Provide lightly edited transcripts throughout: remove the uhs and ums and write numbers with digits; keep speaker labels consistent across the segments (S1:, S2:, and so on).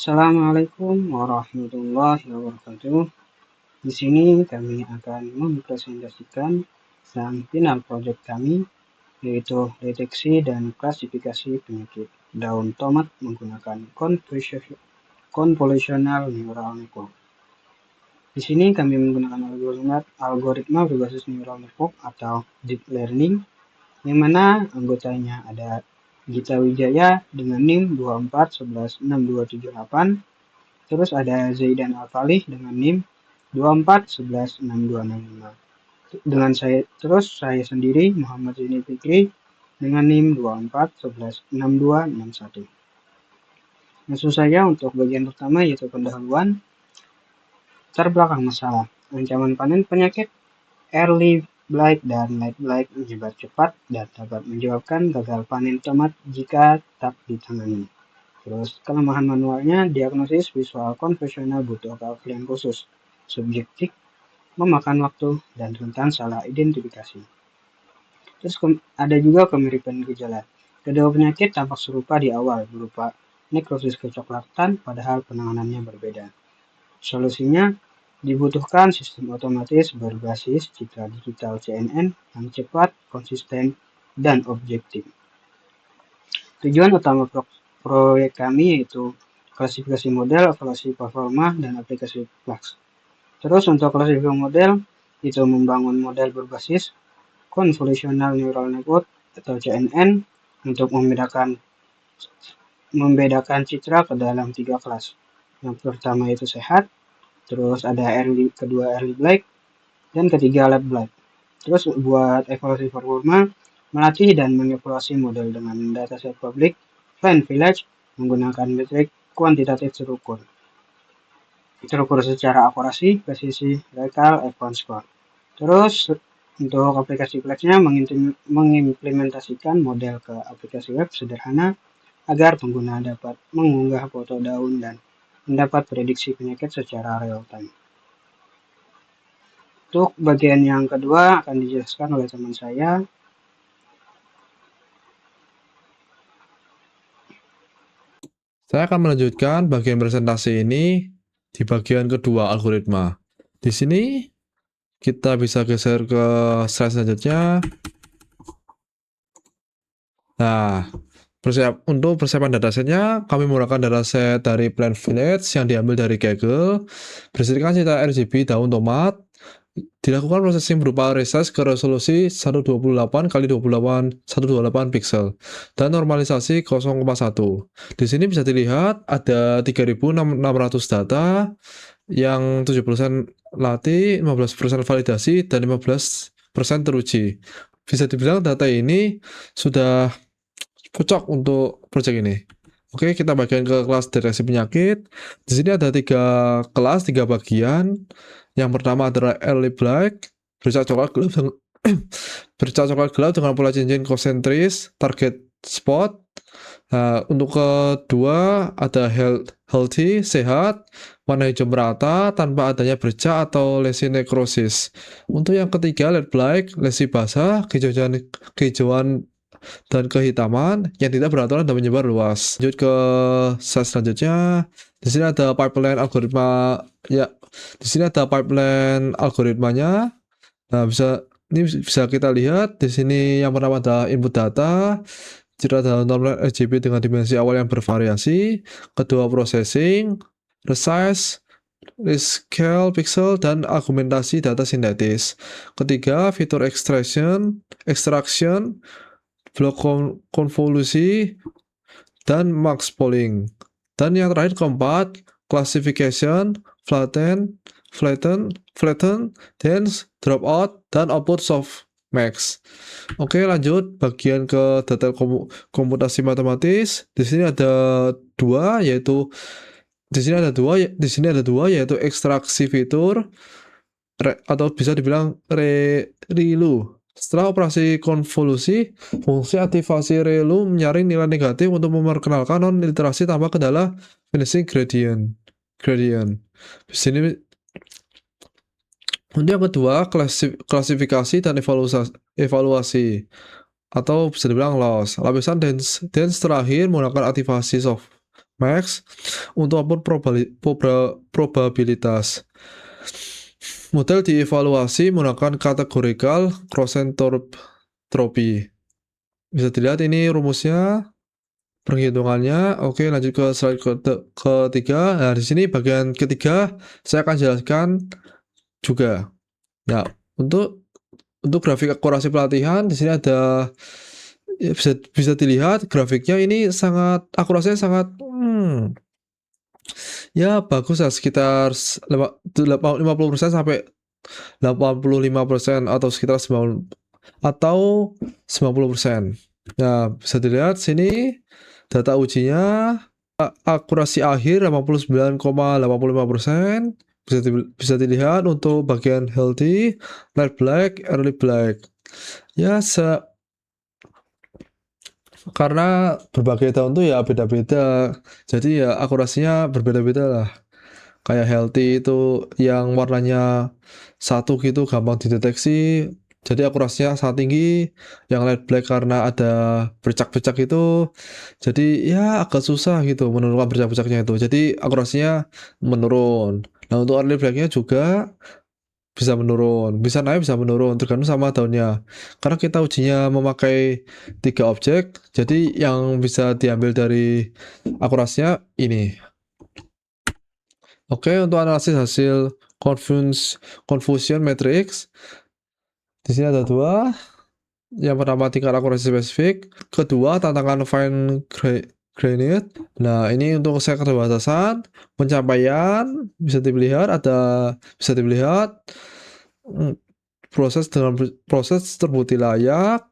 S1: Assalamualaikum warahmatullahi wabarakatuh. Di sini kami akan mempresentasikan tentang final project kami, yaitu deteksi dan klasifikasi penyakit daun tomat menggunakan convolutional neural network. Di sini kami menggunakan algoritma berbasis neural network atau deep learning, yang mana anggotanya ada Gita Wijaya dengan NIM 24116278. Terus ada Zaidan Alfalih dengan NIM 24116265. Saya sendiri Muhammad Zini Fikri dengan NIM 24116261. Langsung saja untuk bagian pertama, yaitu pendahuluan. Latar belakang masalah. Ancaman panen penyakit early blight dan late blight menyebar cepat dan dapat menyebabkan gagal panen tomat jika tak ditangani. Terus kelemahan manualnya, diagnosis visual konvensional butuh keahlian khusus, subjektif, memakan waktu, dan rentan salah identifikasi. Terus ada juga kemiripan gejala. Kedua penyakit tampak serupa di awal, berupa nekrosis kecoklatan, padahal penanganannya berbeda. Solusinya, dibutuhkan sistem otomatis berbasis citra digital CNN yang cepat, konsisten, dan objektif. Tujuan utama proyek kami yaitu klasifikasi model, evaluasi performa, dan aplikasi Flux. Terus untuk klasifikasi model, itu membangun model berbasis Convolutional Neural Network atau CNN untuk membedakan citra ke dalam 3 kelas. Yang pertama itu sehat, terus ada kedua early blight, dan ketiga late blight. Terus buat evaluasi performa, melatih dan mengevaluasi model dengan dataset publik Plant Village menggunakan metrik kuantitatif terukur secara akurasi, presisi, rekal, advance score. Terus untuk aplikasi Flex-nya mengimplementasikan model ke aplikasi web sederhana agar pengguna dapat mengunggah foto daun dan mendapat prediksi penyakit secara real time. Untuk bagian yang kedua akan dijelaskan oleh teman saya.
S2: Saya akan melanjutkan bagian presentasi ini di bagian kedua algoritma. Di sini kita bisa geser ke slide selanjutnya. Nah, untuk persiapan datasetnya, kami menggunakan dataset dari Plant Village yang diambil dari Kaggle, berdasarkan citra RGB daun tomat, dilakukan processing berupa resize ke resolusi 128 x 128 pixel dan normalisasi 0,1. Di sini bisa dilihat ada 3.600 data yang 7% latih, 15% validasi, dan 15% teruji. Bisa dibilang data ini sudah cocok untuk project ini. Oke, kita bagian ke kelas deteksi penyakit. Di sini ada 3 kelas, 3 bagian. Yang pertama adalah early blight, bercak coklat gelap dengan pola cincin konsentris, target spot. Nah, untuk kedua ada healthy, sehat, warna hijau merata tanpa adanya bercak atau lesi nekrosis. Untuk yang ketiga late blight, lesi basah, kehijauan dan kehitaman yang tidak beraturan dan menyebar luas. Lanjut ke slide selanjutnya. Di sini ada pipeline algoritma ya. Di sini ada pipeline algoritmanya. Nah, ini bisa kita lihat di sini. Yang pertama ada input data, citra daun tomat RGB dengan dimensi awal yang bervariasi. Kedua processing, resize, rescale pixel, dan argumentasi data sintetis. Ketiga fitur extraction, blok konvolusi, dan max polling. Dan yang terakhir keempat, classification, flatten, dense, dropout, dan output softmax. Oke, lanjut bagian ke detail komputasi matematis. Di sini ada dua yaitu ekstraksi fitur atau bisa dibilang ReLU. Setelah operasi konvolusi, fungsi aktivasi ReLU menyaring nilai negatif untuk memperkenalkan non-literasi tanpa kendala finishing gradient. Di sini untuk yang kedua, klasifikasi dan evaluasi atau bisa dibilang loss. Lapisan dense terakhir menggunakan aktivasi max untuk output probabilitas. Model dievaluasi menggunakan categorical cross-entropy. Bisa dilihat ini rumusnya, perhitungannya. Oke, lanjut ke slide ketiga. Nah, di sini bagian ketiga saya akan jelaskan juga. Nah, untuk grafik akurasi pelatihan di sini ada, ya, bisa dilihat grafiknya ini sangat akurasinya sangat ya bagus ya, sekitar 50% sampai 85% atau sekitar 90%. Nah, bisa dilihat sini data ujinya akurasi akhir 89,85%. Bisa dilihat untuk bagian healthy, light black, early black. Ya, karena berbagai tahun tuh ya beda-beda. Jadi ya akurasinya berbeda-beda lah. Kayak healthy itu yang warnanya satu gitu gampang dideteksi, jadi akurasinya sangat tinggi. Yang light black karena ada bercak-bercak itu, jadi ya agak susah gitu menentukan bercak-bercaknya itu. Jadi akurasinya menurun. Nah, untuk early blacknya juga bisa menurun, bisa naik, bisa menurun, tergantung sama tahunnya. Karena kita ujinya memakai 3 objek, jadi yang bisa diambil dari akurasinya ini. Oke, untuk analisis hasil confusion matrix, di sini ada 2. Yang pertama tingkat akurasi spesifik, kedua tantangan fine grained. Nah, ini untuk saya keterbatasan pencapaian bisa dilihat proses terbukti layak,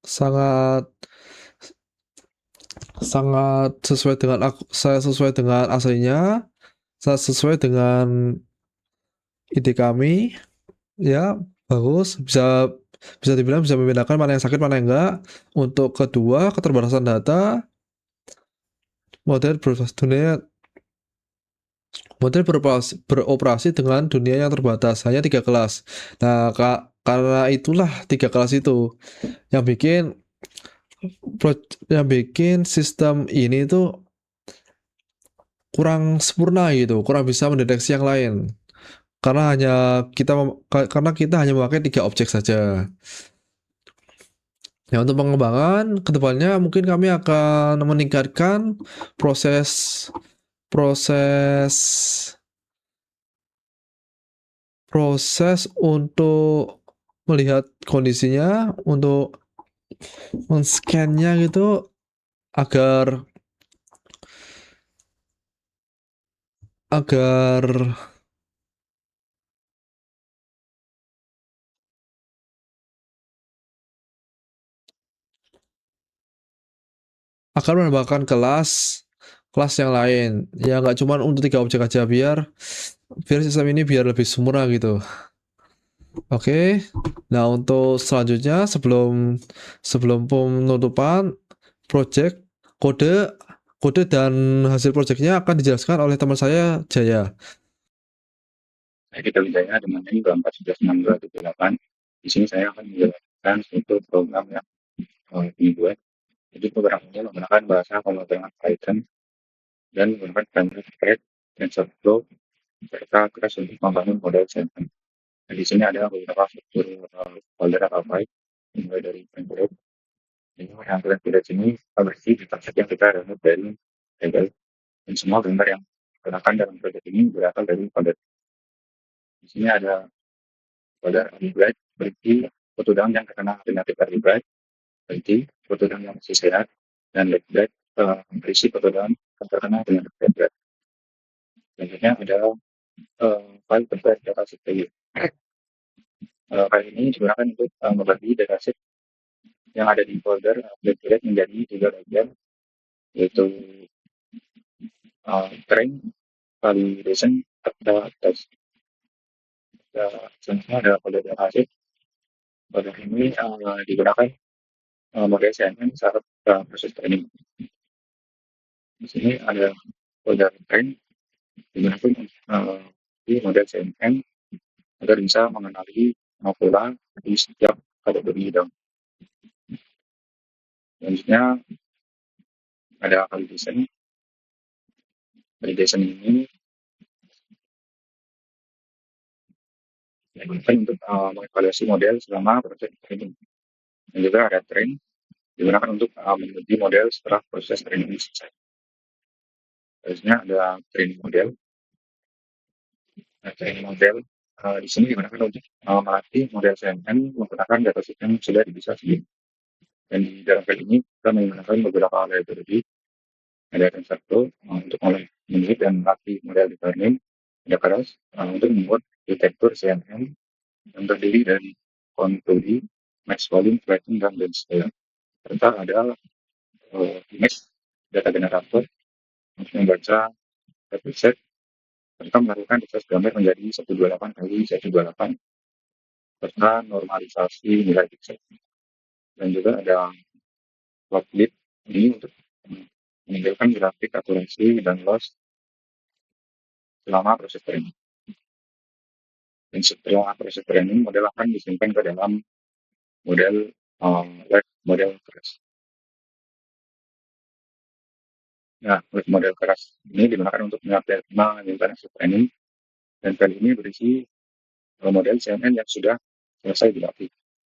S2: sangat sesuai dengan aslinya, sesuai dengan ide kami, ya bagus, bisa dibilang bisa membedakan mana yang sakit mana yang enggak. Untuk kedua, keterbatasan data, model beroperasi dengan dunia yang terbatas, hanya 3 kelas. Nah, karena itulah 3 kelas itu yang bikin sistem ini tuh kurang sempurna gitu, kurang bisa mendeteksi yang lain. Karena kita hanya memakai 3 objek saja. Ya, untuk pengembangan kedepannya mungkin kami akan meningkatkan proses untuk melihat kondisinya, untuk men-scan-nya gitu agar agar menambahkan kelas yang lain. Ya nggak cuma untuk 3 objek aja, biar sistem ini biar lebih sempurna gitu. Oke. Nah, untuk selanjutnya sebelum penutupan project, kode dan hasil projectnya akan dijelaskan oleh teman saya, Jaya.
S3: Kita Wijaya dengan NIM 24116278. Di sini saya akan menjelaskan suatu program yang dibuat. Jadi program ini menggunakan bahasa pemrograman Python dan menggunakan framework Thread, TensorFlow, serta Keras untuk membangun model sampling. Nah, di sini ada beberapa fitur folder atau file, mulai dari framework. Ini yang kalian lihat sini berarti dataset yang kita download dari Google, dan semua gambar yang digunakan dalam proyek ini berasal dari folder. Di sini ada folder Bright, berarti foto down yang terkena alternatif dari Bright, berarti foto down yang masih sehat, dan Left Bright berisi foto down yang terkena dengan Bright. Selanjutnya ada file template dataset value. File ini digunakan untuk membagi dataset yang ada di folder Black menjadi 3 bagian, yaitu train, validation, atau test. Selanjutnya ada folder dataset. Folder ini digunakan model CNN saat proses training. Di sini ada folder train digunakan di model CNN agar bisa mengenali pola di setiap kategori down. Selanjutnya ada validation. Validation ini digunakan untuk mengevaluasi model selama proses training. Dan juga ada train digunakan untuk menguji model setelah proses training selesai. Selanjutnya ada training model. Nah, training model di sini digunakan untuk melatih model CNN menggunakan dataset yang sudah didesain sebelumnya. Dan di dalam file ini kita menggunakan beberapa library. Ada TensorFlow untuk melihat dan melatih model deep learning, ada Keras untuk membuat detektor CNN yang terdiri dari controlling, max volume, flattening, dan dense scale. Serta ada image data generator untuk membaca dataset serta melakukan proses gambar menjadi 128 kali 128 serta normalisasi nilai pixel. Dan juga ada plotlit ini untuk menunjukkan grafik akurasi dan loss selama proses training. Dan setelah proses training, model akan disimpan ke dalam model web model keras. Nah, web model keras ini digunakan untuk menyimpan hasil training, dan kali ini berisi model CNN yang sudah selesai dilatih.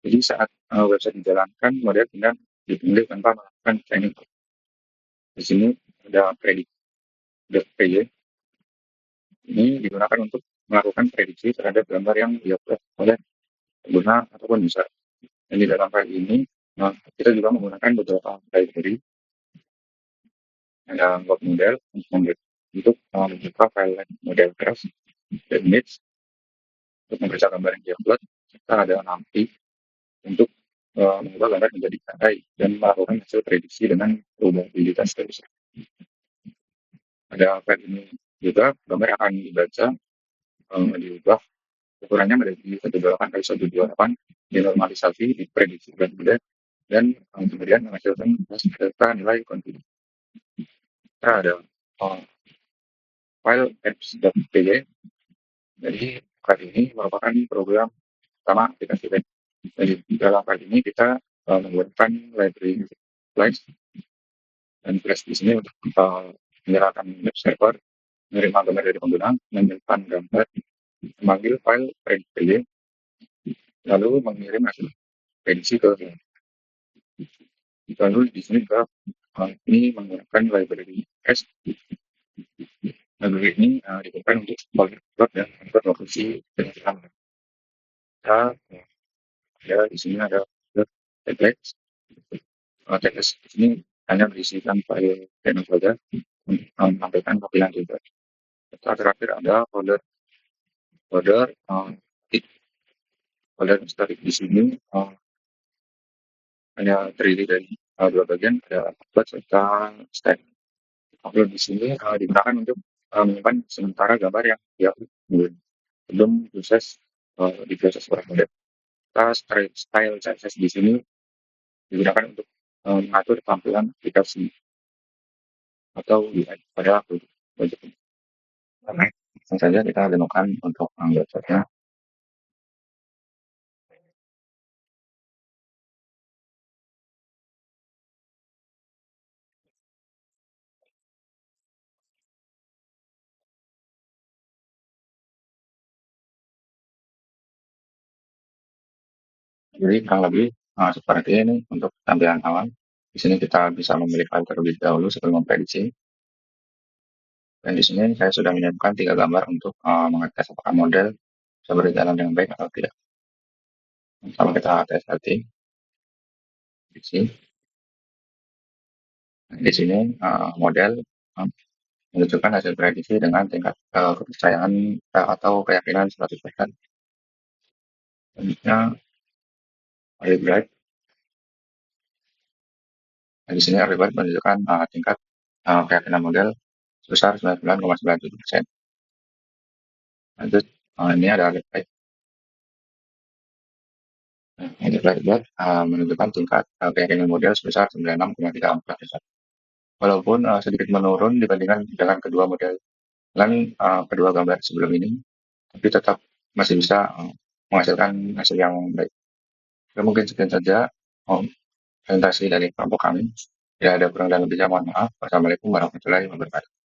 S3: Jadi saat website dijalankan, model tinggal dipilih tanpa melakukan training. Di sini ada predict.py. Ini digunakan untuk melakukan prediksi terhadap gambar yang diupload oleh pengguna ataupun user. Dan di dalam file ini, kita juga menggunakan beberapa library. Ada log model untuk membuka file model keras dan image untuk membaca gambar yang diupload. Kita ada NumPy untuk mengubah gambar menjadi array dan melakukan hasil prediksi dengan probabilitas terbesar. Ada file ini juga gambar akan dibaca diubah ukurannya menjadi 128 kali 128, dinormalisasi, diprediksi dan kemudian menghasilkan data nilai confidence. Kita ada file apps.py. Jadi file ini merupakan program utama aplikasi web. Jadi dalam file ini kita menggunakan library Flash, dan Flash di sini untuk menyerahkan web server, menerima gambar dari pengguna, menyimpan gambar, memanggil file predict.py, lalu mengirim hasil prediksi ke lalu di sini juga ini menggunakan library S. Library ini digunakan untuk plot dan membuat lokasi penyimpanan. Ya, di sini ada template. Template di sini hanya berisikan file teknik saja untuk menampilkan tampilan juga. Terakhir ada folder static di sini hanya terdiri dari dua bagian, ada upload serta stack. Upload di sini digunakan untuk menyimpan sementara gambar yang diupload sebelum diproses oleh model. Style CSS di sini digunakan untuk mengatur tampilan aplikasi atau UI pada project ini. Langsung saja kita demokan untuk website-nya. Jadi kurang lebih seperti ini untuk tampilan awal. Di sini kita bisa memilih file terlebih dahulu sebelum memprediksi. Dan di sini saya sudah menyiapkan 3 gambar untuk mengetes apakah model bisa berjalan dengan baik atau tidak. Pertama kita tes LT. Di sini model menunjukkan hasil prediksi dengan tingkat kepercayaan atau keyakinan 100%. Selanjutnya early bright. Di sini early bright menunjukkan tingkat keyakinan model sebesar 99,97%. Lanjut, ini ada early bright. Early bright menunjukkan tingkat keyakinan model sebesar 96,34%. Walaupun sedikit menurun dibandingkan dengan kedua model dan kedua gambar sebelum ini, tapi tetap masih bisa menghasilkan hasil yang baik. Ya, mungkin sekian saja presentasi dari kelompok kami. Ya, ada kurang dan lebihnya mohon maaf. Wassalamualaikum warahmatullahi wabarakatuh.